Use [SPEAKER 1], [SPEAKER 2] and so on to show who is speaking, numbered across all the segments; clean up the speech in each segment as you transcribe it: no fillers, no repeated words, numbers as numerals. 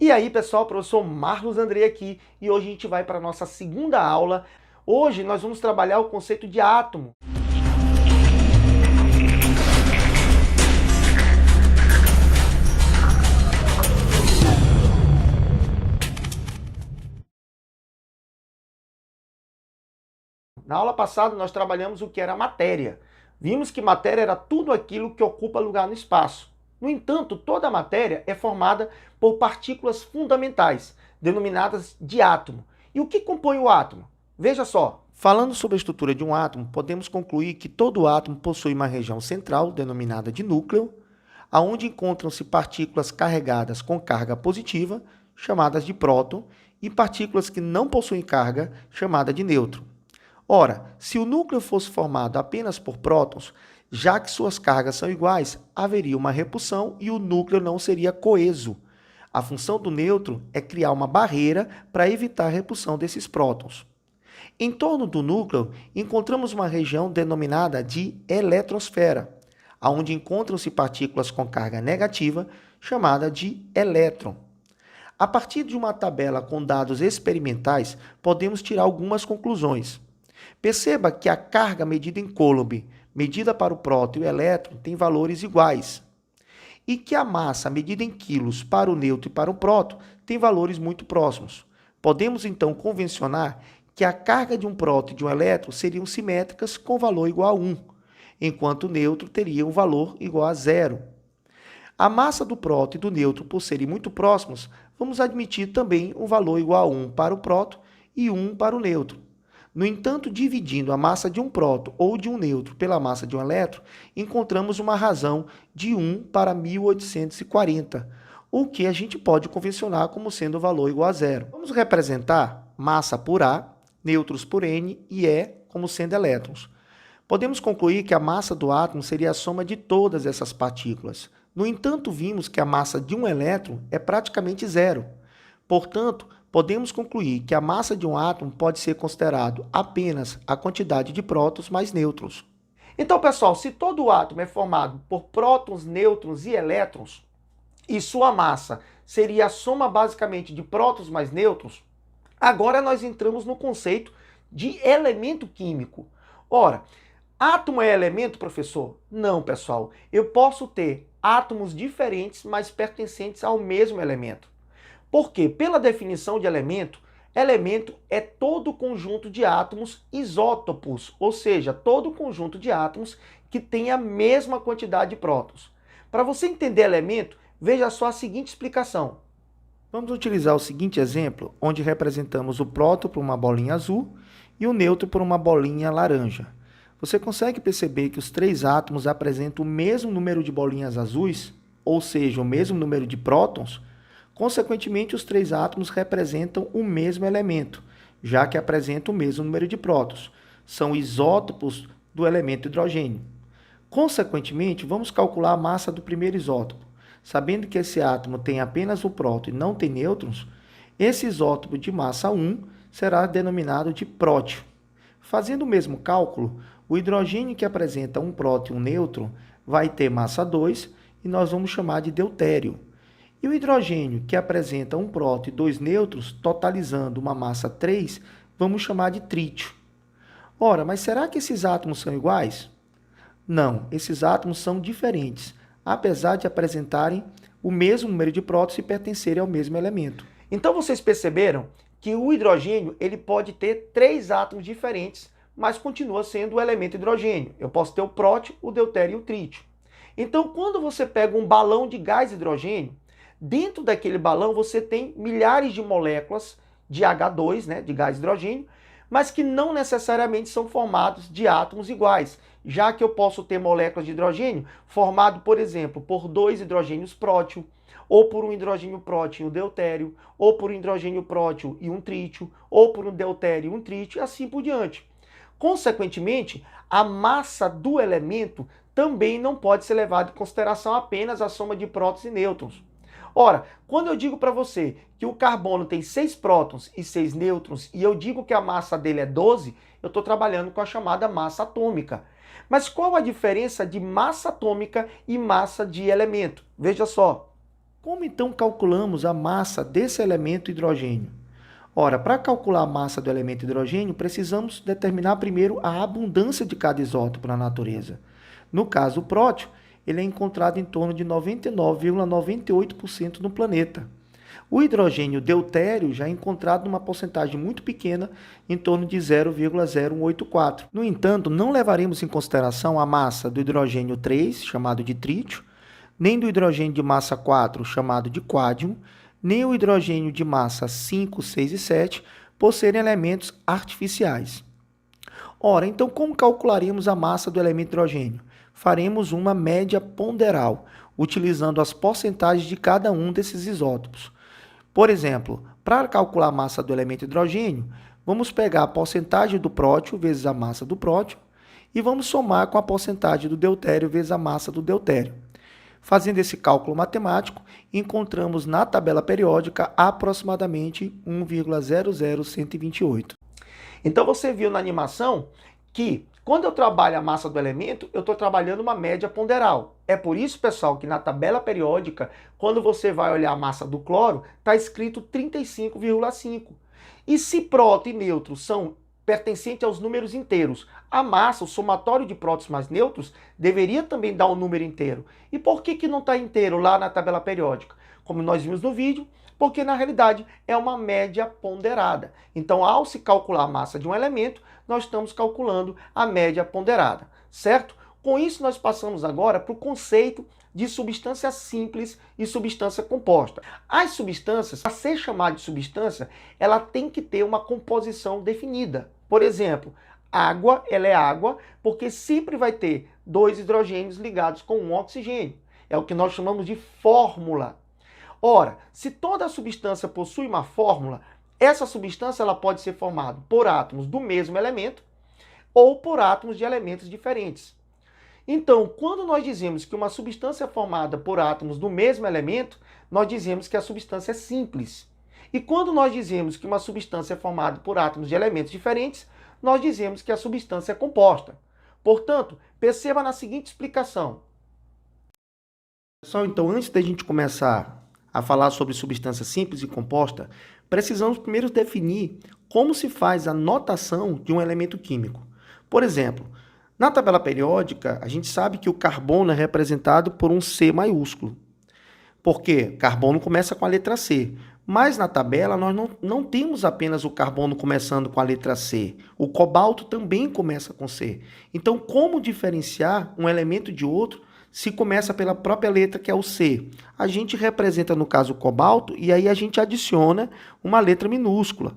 [SPEAKER 1] E aí, pessoal, professor Marlos Andrei aqui, e hoje a gente vai para a nossa segunda aula. Hoje nós vamos trabalhar o conceito de átomo. Na aula passada nós trabalhamos o que era matéria. Vimos que matéria era tudo aquilo que ocupa lugar no espaço. No entanto, toda a matéria é formada por partículas fundamentais, denominadas de átomo. E o que compõe o átomo? Veja só. Falando sobre a estrutura de um átomo, podemos concluir que todo átomo possui uma região central, denominada de núcleo, aonde encontram-se partículas carregadas com carga positiva, chamadas de próton, e partículas que não possuem carga, chamada de nêutron. Ora, se o núcleo fosse formado apenas por prótons, já que suas cargas são iguais, haveria uma repulsão e o núcleo não seria coeso. A função do nêutron é criar uma barreira para evitar a repulsão desses prótons. Em torno do núcleo, encontramos uma região denominada de eletrosfera, onde encontram-se partículas com carga negativa, chamada de elétron. A partir de uma tabela com dados experimentais, podemos tirar algumas conclusões. Perceba que a carga medida em Coulomb, medida para o próton e o elétron, tem valores iguais. E que a massa medida em quilos para o nêutron e para o próton tem valores muito próximos. Podemos então convencionar que a carga de um próton e de um elétron seriam simétricas com valor igual a 1, enquanto o nêutron teria um valor igual a 0. A massa do próton e do nêutron, por serem muito próximos, vamos admitir também um valor igual a 1 para o próton e 1 para o nêutron. No entanto, dividindo a massa de um próton ou de um nêutron pela massa de um elétron, encontramos uma razão de 1 para 1840, o que a gente pode convencionar como sendo o valor igual a 0. Vamos representar massa por A, nêutrons por N e E como sendo elétrons. Podemos concluir que a massa do átomo seria a soma de todas essas partículas. No entanto, vimos que a massa de um elétron é praticamente zero. Portanto, podemos concluir que a massa de um átomo pode ser considerado apenas a quantidade de prótons mais nêutrons. Então, pessoal, se todo átomo é formado por prótons, nêutrons e elétrons, e sua massa seria a soma basicamente de prótons mais nêutrons, agora nós entramos no conceito de elemento químico. Ora, átomo é elemento, professor? Não, pessoal. Eu posso ter átomos diferentes, mas pertencentes ao mesmo elemento. Porque, pela definição de elemento, elemento é todo conjunto de átomos isótopos, ou seja, todo conjunto de átomos que tem a mesma quantidade de prótons. Para você entender elemento, veja só a seguinte explicação. Vamos utilizar o seguinte exemplo, onde representamos o próton por uma bolinha azul e o nêutron por uma bolinha laranja. Você consegue perceber que os três átomos apresentam o mesmo número de bolinhas azuis, ou seja, o mesmo número de prótons? Consequentemente, os três átomos representam o mesmo elemento, já que apresentam o mesmo número de prótons. São isótopos do elemento hidrogênio. Consequentemente, vamos calcular a massa do primeiro isótopo. Sabendo que esse átomo tem apenas o próton e não tem nêutrons, esse isótopo de massa 1 será denominado de prótio. Fazendo o mesmo cálculo, o hidrogênio que apresenta um próton e um nêutron vai ter massa 2 e nós vamos chamar de deutério. E o hidrogênio, que apresenta um próton e dois nêutrons, totalizando uma massa 3, vamos chamar de trítio. Ora, mas será que esses átomos são iguais? Não, esses átomos são diferentes, apesar de apresentarem o mesmo número de prótons e pertencerem ao mesmo elemento. Então vocês perceberam que o hidrogênio ele pode ter três átomos diferentes, mas continua sendo o elemento hidrogênio. Eu posso ter o prótio, o deutério e o trítio. Então, quando você pega um balão de gás hidrogênio, dentro daquele balão você tem milhares de moléculas de H2, né, de gás hidrogênio, mas que não necessariamente são formados de átomos iguais, já que eu posso ter moléculas de hidrogênio formado, por exemplo, por dois hidrogênios prótio, ou por um hidrogênio prótio e um deutério, ou por um hidrogênio prótio e um trítio, ou por um deutério e um trítio, e assim por diante. Consequentemente, a massa do elemento também não pode ser levada em consideração apenas a soma de prótons e nêutrons. Ora, quando eu digo para você que o carbono tem 6 prótons e 6 nêutrons e eu digo que a massa dele é 12, eu estou trabalhando com a chamada massa atômica. Mas qual a diferença de massa atômica e massa de elemento? Veja só. Como então calculamos a massa desse elemento hidrogênio? Ora, para calcular a massa do elemento hidrogênio, precisamos determinar primeiro a abundância de cada isótopo na natureza. No caso, o prótio, ele é encontrado em torno de 99,98% no planeta. O hidrogênio deutério já é encontrado numa porcentagem muito pequena, em torno de 0,0184. No entanto, não levaremos em consideração a massa do hidrogênio 3, chamado de trítio, nem do hidrogênio de massa 4, chamado de quádmio, nem o hidrogênio de massa 5, 6 e 7, por serem elementos artificiais. Ora, então como calcularemos a massa do elemento hidrogênio? Faremos uma média ponderal, utilizando as porcentagens de cada um desses isótopos. Por exemplo, para calcular a massa do elemento hidrogênio, vamos pegar a porcentagem do prótio vezes a massa do prótio e vamos somar com a porcentagem do deutério vezes a massa do deutério. Fazendo esse cálculo matemático, encontramos na tabela periódica aproximadamente 1,00128. Então você viu na animação que quando eu trabalho a massa do elemento, eu estou trabalhando uma média ponderal. É por isso, pessoal, que na tabela periódica, quando você vai olhar a massa do cloro, está escrito 35,5. E se próton e neutro são pertencentes aos números inteiros, a massa, o somatório de prótons mais neutros, deveria também dar um número inteiro. E por que não está inteiro lá na tabela periódica? Como nós vimos no vídeo, porque na realidade é uma média ponderada. Então, ao se calcular a massa de um elemento, nós estamos calculando a média ponderada, certo? Com isso, nós passamos agora para o conceito de substância simples e substância composta. As substâncias, para ser chamada de substância, ela tem que ter uma composição definida. Por exemplo, água, ela é água porque sempre vai ter dois hidrogênios ligados com um oxigênio. É o que nós chamamos de fórmula. Ora, se toda substância possui uma fórmula, essa substância ela pode ser formada por átomos do mesmo elemento ou por átomos de elementos diferentes. Então, quando nós dizemos que uma substância é formada por átomos do mesmo elemento, nós dizemos que a substância é simples. E quando nós dizemos que uma substância é formada por átomos de elementos diferentes, nós dizemos que a substância é composta. Portanto, perceba na seguinte explicação. Pessoal, então, antes da gente começar a falar sobre substância simples e composta, precisamos primeiro definir como se faz a notação de um elemento químico. Por exemplo, na tabela periódica, a gente sabe que o carbono é representado por um C maiúsculo. Por quê? Carbono começa com a letra C. Mas na tabela nós não temos apenas o carbono começando com a letra C. O cobalto também começa com C. Então, como diferenciar um elemento de outro se começa pela própria letra, que é o C? A gente representa, no caso, o cobalto, e aí a gente adiciona uma letra minúscula.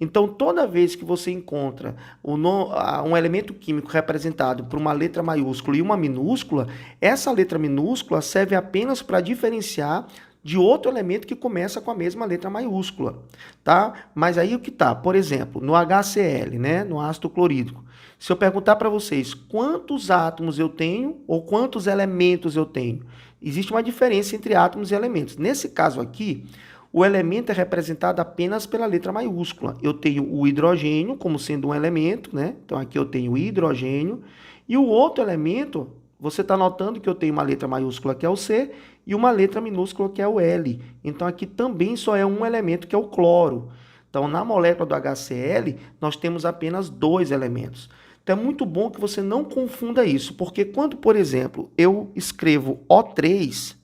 [SPEAKER 1] Então, toda vez que você encontra um elemento químico representado por uma letra maiúscula e uma minúscula, essa letra minúscula serve apenas para diferenciar de outro elemento que começa com a mesma letra maiúscula, tá? Mas aí o que tá? Por exemplo, no HCl, né, no ácido clorídrico. Se eu perguntar para vocês quantos átomos eu tenho ou quantos elementos eu tenho, existe uma diferença entre átomos e elementos. Nesse caso aqui, o elemento é representado apenas pela letra maiúscula. Eu tenho o hidrogênio como sendo um elemento, né? Então aqui eu tenho o hidrogênio. E o outro elemento, você está notando que eu tenho uma letra maiúscula que é o C e uma letra minúscula que é o L. Então aqui também só é um elemento que é o cloro. Então na molécula do HCl nós temos apenas dois elementos. Então é muito bom que você não confunda isso, porque quando, por exemplo, eu escrevo O3,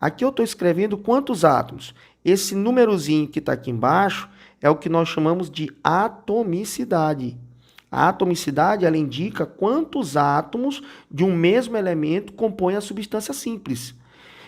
[SPEAKER 1] aqui eu estou escrevendo quantos átomos? Esse númerozinho que está aqui embaixo é o que nós chamamos de atomicidade. A atomicidade, ela indica quantos átomos de um mesmo elemento compõem a substância simples.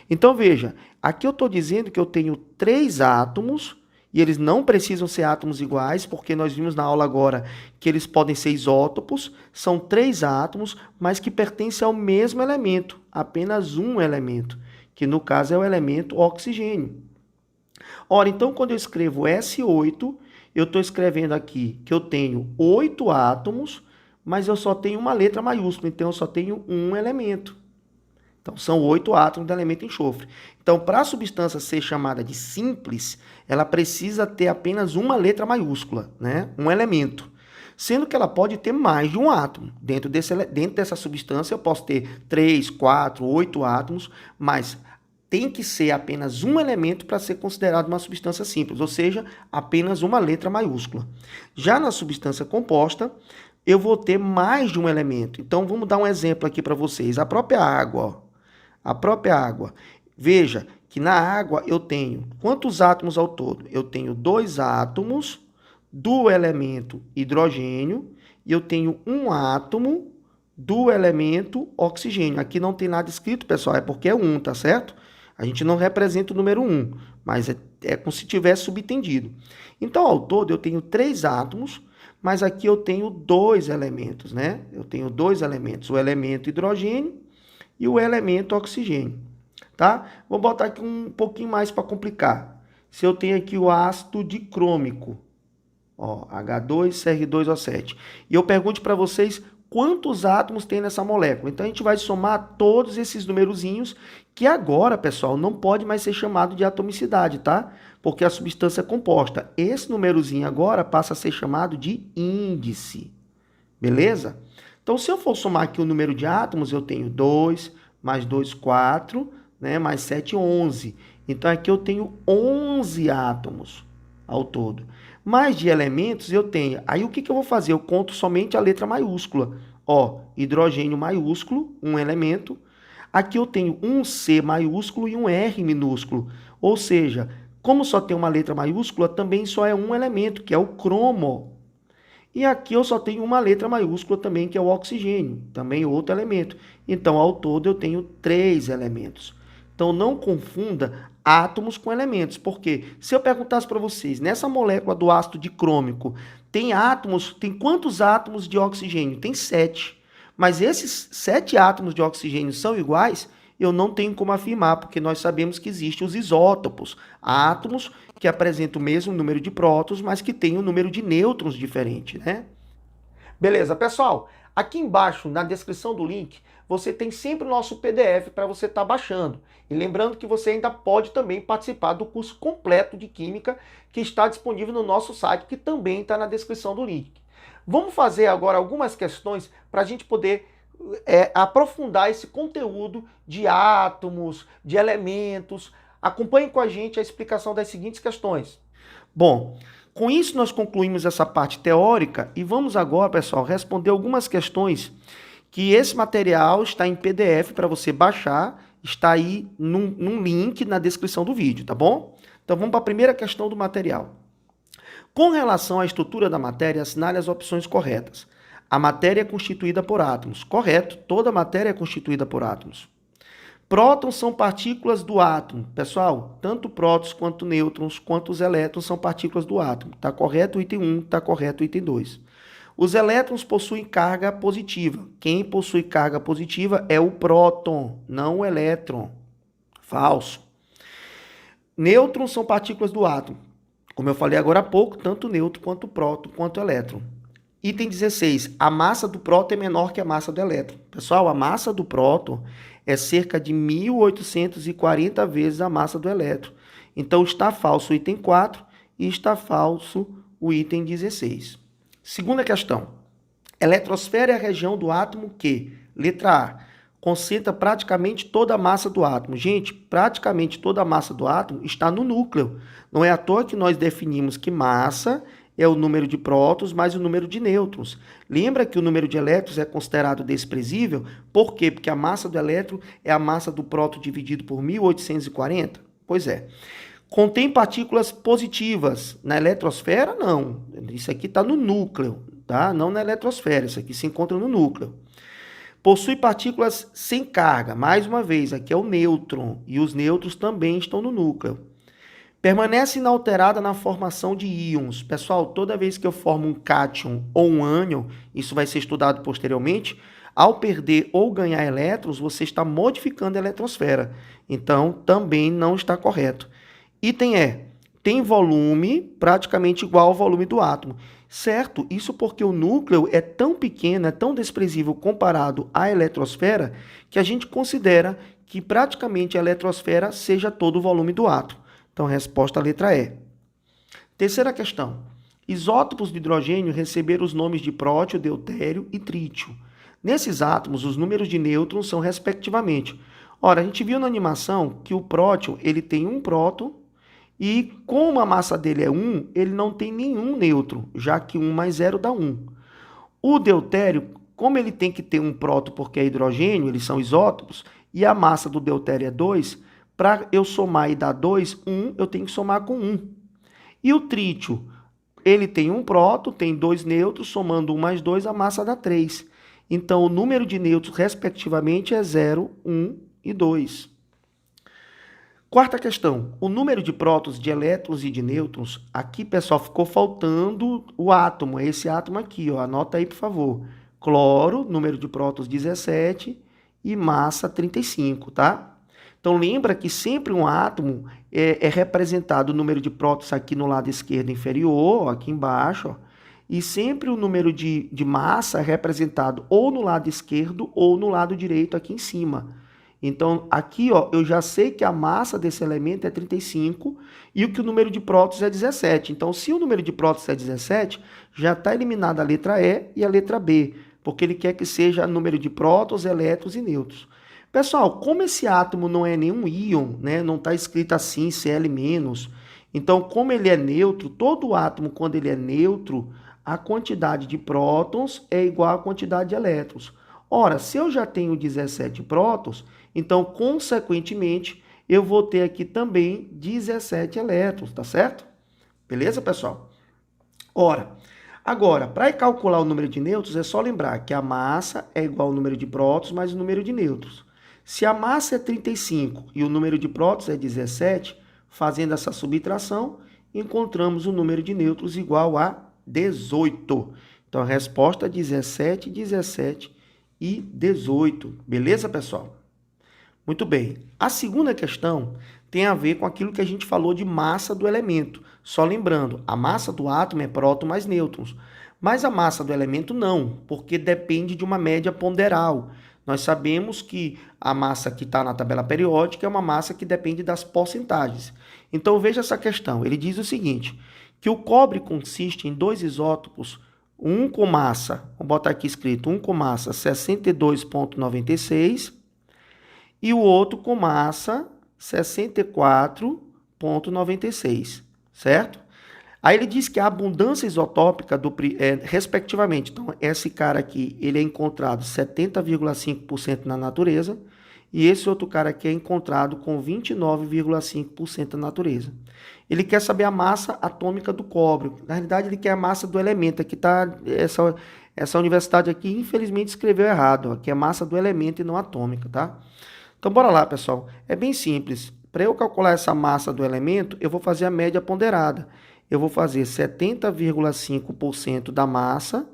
[SPEAKER 1] Então, veja, aqui eu estou dizendo que eu tenho 3 átomos, e eles não precisam ser átomos iguais, porque nós vimos na aula agora que eles podem ser isótopos. São 3 átomos, mas que pertencem ao mesmo elemento, apenas um elemento, que no caso é o elemento oxigênio. Ora, então, quando eu escrevo S8, eu estou escrevendo aqui que eu tenho 8 átomos, mas eu só tenho uma letra maiúscula, então eu só tenho um elemento. Então, são 8 átomos do elemento enxofre. Então, para a substância ser chamada de simples, ela precisa ter apenas uma letra maiúscula, né? Um elemento. Sendo que ela pode ter mais de um átomo. Dentro dessa substância, eu posso ter 3, 4, 8 átomos, mas tem que ser apenas um elemento para ser considerado uma substância simples, ou seja, apenas uma letra maiúscula. Já na substância composta, eu vou ter mais de um elemento. Então, vamos dar um exemplo aqui para vocês. A própria água, ó. A própria água. Veja que na água eu tenho quantos átomos ao todo? Eu tenho 2 átomos do elemento hidrogênio e eu tenho um átomo do elemento oxigênio. Aqui não tem nada escrito, pessoal, é porque é 1, tá certo? A gente não representa o número 1, mas é como se tivesse subentendido. Então, ao todo, eu tenho 3 átomos, mas aqui eu tenho 2 elementos, né? Eu tenho 2 elementos, o elemento hidrogênio e o elemento oxigênio, tá? Vou botar aqui um pouquinho mais para complicar. Se eu tenho aqui o ácido dicriômico, ó, H2CR2O7, e eu pergunto para vocês quantos átomos tem nessa molécula. Então, a gente vai somar todos esses numerozinhos, que agora, pessoal, não pode mais ser chamado de atomicidade, tá? Porque a substância é composta. Esse numerozinho agora passa a ser chamado de índice, beleza? Então, se eu for somar aqui o número de átomos, eu tenho 2, mais 2, 4, né? Mais 7, 11. Então, aqui eu tenho 11 átomos ao todo. Mais de elementos eu tenho. Aí o que eu vou fazer? Eu conto somente a letra maiúscula. Ó, hidrogênio maiúsculo, um elemento. Aqui eu tenho um C maiúsculo e um R minúsculo. Ou seja, como só tem uma letra maiúscula, também só é um elemento, que é o cromo. E aqui eu só tenho uma letra maiúscula também, que é o oxigênio, também outro elemento. Então, ao todo, eu tenho 3 elementos. Então, não confunda átomos com elementos, porque se eu perguntasse para vocês, nessa molécula do ácido dicrômico, tem quantos átomos de oxigênio? Tem 7. Mas esses 7 átomos de oxigênio são iguais? Eu não tenho como afirmar, porque nós sabemos que existem os isótopos, átomos que apresentam o mesmo número de prótons, mas que têm um número de nêutrons diferente, né? Beleza, pessoal? Aqui embaixo, na descrição do link, você tem sempre o nosso PDF para você estar baixando. E lembrando que você ainda pode também participar do curso completo de Química, que está disponível no nosso site, que também está na descrição do link. Vamos fazer agora algumas questões para a gente poder aprofundar esse conteúdo de átomos, de elementos. Acompanhe com a gente a explicação das seguintes questões. Bom, com isso nós concluímos essa parte teórica e vamos agora, pessoal, responder algumas questões que esse material está em PDF para você baixar, está aí num link na descrição do vídeo, tá bom? Então vamos para a primeira questão do material. Com relação à estrutura da matéria, assinale as opções corretas. A matéria é constituída por átomos. Correto, toda matéria é constituída por átomos. Prótons são partículas do átomo. Pessoal, tanto prótons quanto nêutrons, quanto os elétrons são partículas do átomo. Está correto o item 1, está correto o item 2. Os elétrons possuem carga positiva. Quem possui carga positiva é o próton, não o elétron. Falso. Nêutrons são partículas do átomo. Como eu falei agora há pouco, tanto nêutron quanto próton quanto elétron. Item 16. A massa do próton é menor que a massa do elétron. Pessoal, a massa do próton é cerca de 1.840 vezes a massa do elétron. Então, está falso o item 4 e está falso o item 16. Segunda questão. Eletrosfera é a região do átomo que, letra A, concentra praticamente toda a massa do átomo. Gente, praticamente toda a massa do átomo está no núcleo. Não é à toa que nós definimos que massa é o número de prótons mais o número de nêutrons. Lembra que o número de elétrons é considerado desprezível? Por quê? Porque a massa do elétron é a massa do próton dividido por 1.840? Pois é. Contém partículas positivas. Na eletrosfera, não. Isso aqui está no núcleo, tá? Não na eletrosfera. Isso aqui se encontra no núcleo. Possui partículas sem carga. Mais uma vez, aqui é o nêutron. E os nêutrons também estão no núcleo. Permanece inalterada na formação de íons. Pessoal, toda vez que eu formo um cátion ou um ânion, isso vai ser estudado posteriormente, ao perder ou ganhar elétrons, você está modificando a eletrosfera. Então, também não está correto. Item E. Tem volume praticamente igual ao volume do átomo. Certo? Isso porque o núcleo é tão pequeno, é tão desprezível comparado à eletrosfera, que a gente considera que praticamente a eletrosfera seja todo o volume do átomo. Então, resposta à letra E. Terceira questão. Isótopos de hidrogênio receberam os nomes de prótio, deutério e trítio. Nesses átomos, os números de nêutrons são respectivamente. Ora, a gente viu na animação que o próton, ele tem um próton e como a massa dele é 1, ele não tem nenhum nêutron, já que 1 mais 0 dá 1. O deutério, como ele tem que ter um próton porque é hidrogênio, eles são isótopos, e a massa do deutério é 2, para eu somar e dar 2, 1, eu tenho que somar com 1. E o trítio, ele tem um próton, tem 2 nêutrons, somando 1 mais 2, a massa dá 3. Então, o número de nêutrons, respectivamente, é 0, 1 e 2. Quarta questão, o número de prótons, de elétrons e de nêutrons, aqui, pessoal, ficou faltando o átomo, é esse átomo aqui, ó, anota aí, por favor. Cloro, número de prótons 17 e massa 35, tá? Então, lembra que sempre um átomo é representado o número de prótons aqui no lado esquerdo inferior, ó, aqui embaixo, ó, e sempre o número de massa é representado ou no lado esquerdo ou no lado direito aqui em cima. Então, aqui, ó, eu já sei que a massa desse elemento é 35 e que o número de prótons é 17. Então, se o número de prótons é 17, já está eliminada a letra E e a letra B, porque ele quer que seja número de prótons, elétrons e nêutrons. Pessoal, como esse átomo não é nenhum íon, né, não está escrito assim, Cl-, então, como ele é neutro, todo átomo, quando ele é neutro, a quantidade de prótons é igual à quantidade de elétrons. Ora, se eu já tenho 17 prótons, então, consequentemente, eu vou ter aqui também 17 elétrons, tá certo? Beleza, pessoal? Ora, agora, para calcular o número de nêutrons, é só lembrar que a massa é igual ao número de prótons mais o número de nêutrons. Se a massa é 35 e o número de prótons é 17, fazendo essa subtração, encontramos o número de nêutrons igual a 18. Então, a resposta é 17, 17 e 18. Beleza, pessoal? Muito bem. A segunda questão tem a ver com aquilo que a gente falou de massa do elemento. Só lembrando, a massa do átomo é próton mais nêutrons. Mas a massa do elemento não, porque depende de uma média ponderal. Nós sabemos que a massa que está na tabela periódica é uma massa que depende das porcentagens. Então, veja essa questão. Ele diz o seguinte, que o cobre consiste em 2 isótopos, um com massa, vou botar aqui escrito, um com massa 62,96 e o outro com massa 64,96, certo? Aí ele diz que a abundância isotópica, respectivamente, então esse cara aqui, ele é encontrado 70,5% na natureza, e esse outro cara aqui é encontrado com 29,5% na natureza. Ele quer saber a massa atômica do cobre. Na realidade, ele quer a massa do elemento. Aqui está, essa universidade aqui, infelizmente, escreveu errado. Aqui é massa do elemento e não atômica, tá? Então, bora lá, pessoal. É bem simples. Para eu calcular essa massa do elemento, eu vou fazer a média ponderada. Eu vou fazer 70,5% da massa,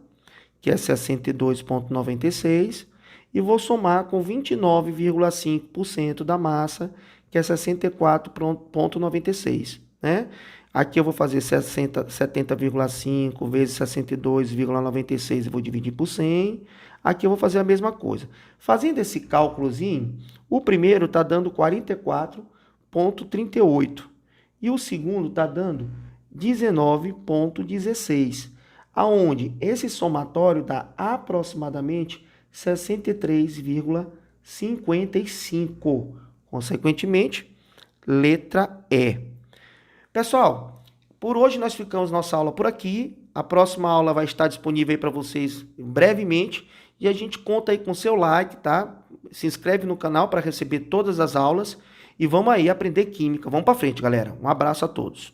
[SPEAKER 1] que é 62,96, e vou somar com 29,5% da massa, que é 64,96, né? Aqui eu vou fazer 70,5 vezes 62,96 e vou dividir por 100. Aqui eu vou fazer a mesma coisa. Fazendo esse cálculozinho, o primeiro está dando 44,38 e o segundo está dando 19,16, aonde esse somatório dá aproximadamente 63,55. Consequentemente, letra E. Pessoal, por hoje nós ficamos nossa aula por aqui. A próxima aula vai estar disponível aí para vocês brevemente. E a gente conta aí com seu like, tá? Se inscreve no canal para receber todas as aulas. E vamos aí aprender química. Vamos para frente, galera. Um abraço a todos.